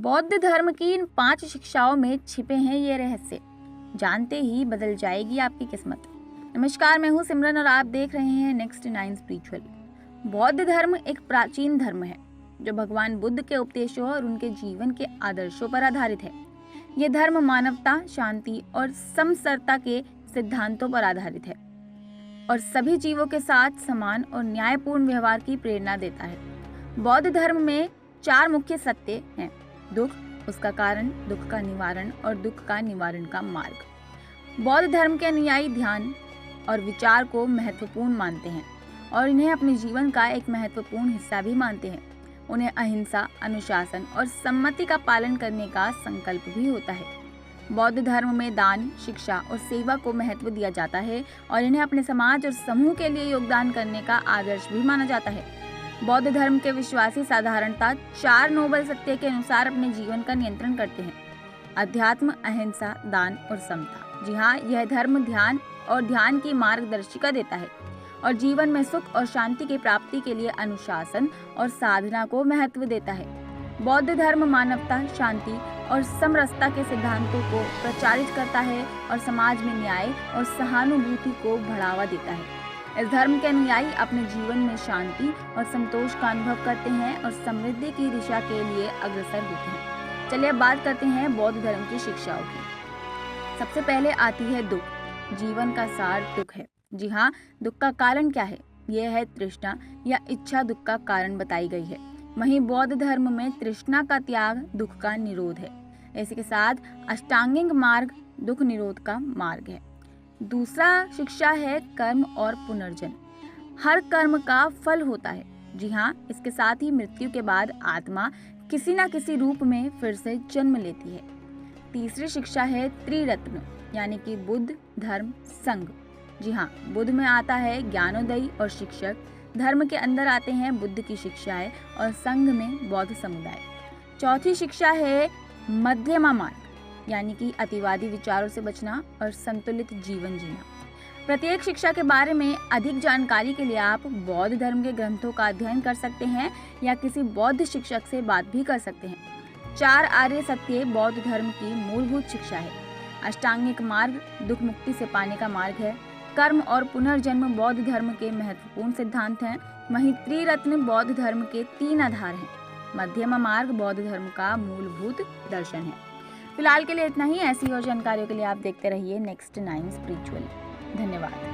बौद्ध धर्म की इन 5 शिक्षाओं में छिपे हैं ये रहस्य, जानते ही बदल जाएगी आपकी किस्मत। नमस्कार, मैं हूँ सिमरन और आप देख रहे हैं नेक्स्ट 9 स्पिरिचुअल। बौद्ध धर्म एक प्राचीन धर्म है जो भगवान बुद्ध के उपदेशों और उनके जीवन के आदर्शों पर आधारित है। ये धर्म मानवता, शांति और समसरता के सिद्धांतों पर आधारित है और सभी जीवों के साथ समान और न्यायपूर्ण व्यवहार की प्रेरणा देता है। बौद्ध धर्म में 4 मुख्य सत्य हैं: दुख, उसका कारण, दुख का निवारण और दुख का निवारण का मार्ग। बौद्ध धर्म के अनुयायी ध्यान और विचार को महत्वपूर्ण मानते हैं और इन्हें अपने जीवन का एक महत्वपूर्ण हिस्सा भी मानते हैं। उन्हें अहिंसा, अनुशासन और सम्मति का पालन करने का संकल्प भी होता है। बौद्ध धर्म में दान, शिक्षा और सेवा को महत्व दिया जाता है और इन्हें अपने समाज और समूह के लिए योगदान करने का आदर्श भी माना जाता है। बौद्ध धर्म के विश्वासी साधारणता 4 नोबल सत्य के अनुसार अपने जीवन का नियंत्रण करते हैं: अध्यात्म, अहिंसा, दान और समता। जी हाँ, यह धर्म ध्यान की मार्गदर्शिका देता है और जीवन में सुख और शांति की प्राप्ति के लिए अनुशासन और साधना को महत्व देता है। बौद्ध धर्म मानवता, शांति और समरसता के सिद्धांतों को प्रचारित करता है और समाज में न्याय और सहानुभूति को बढ़ावा देता है। इस धर्म के अनुयायी अपने जीवन में शांति और संतोष का अनुभव करते हैं और समृद्धि की दिशा के लिए अग्रसर होते हैं। चलिए अब बात करते हैं बौद्ध धर्म की शिक्षाओं की। सबसे पहले आती है दुख। जीवन का सार दुख है। जी हाँ, दुख का कारण क्या है? यह है तृष्णा या इच्छा दुख का कारण बताई गई है। वहीं बौद्ध धर्म में तृष्णा का त्याग दुख का निरोध है। इसी के साथ अष्टांगिक मार्ग दुख निरोध का मार्ग है। दूसरा शिक्षा है कर्म और पुनर्जन्म। हर कर्म का फल होता है। जी हाँ, इसके साथ ही मृत्यु के बाद आत्मा किसी न किसी रूप में फिर से जन्म लेती है। तीसरी शिक्षा है त्रिरत्न, यानी कि बुद्ध, धर्म, संघ। जी हाँ, बुद्ध में आता है ज्ञानोदयी और शिक्षक, धर्म के अंदर आते हैं बुद्ध की शिक्षाएं और संघ में बौद्ध समुदाय। चौथी शिक्षा है मध्यमा मार्ग, यानी कि अतिवादी विचारों से बचना और संतुलित जीवन जीना। प्रत्येक शिक्षा के बारे में अधिक जानकारी के लिए आप बौद्ध धर्म के ग्रंथों का अध्ययन कर सकते हैं या किसी बौद्ध शिक्षक से बात भी कर सकते हैं। 4 आर्य सत्य बौद्ध धर्म की मूलभूत शिक्षा है। अष्टांगिक मार्ग दुख मुक्ति से पाने का मार्ग है। कर्म और पुनर्जन्म बौद्ध धर्म के महत्वपूर्ण सिद्धांत हैं। वहीं त्रिरत्न बौद्ध धर्म के 3 आधार हैं। मध्यमा मार्ग बौद्ध धर्म का मूलभूत दर्शन है। फिलहाल के लिए इतना ही। ऐसी और जानकारियों के लिए आप देखते रहिए नेक्स्ट 9 स्पिरिचुअल। धन्यवाद।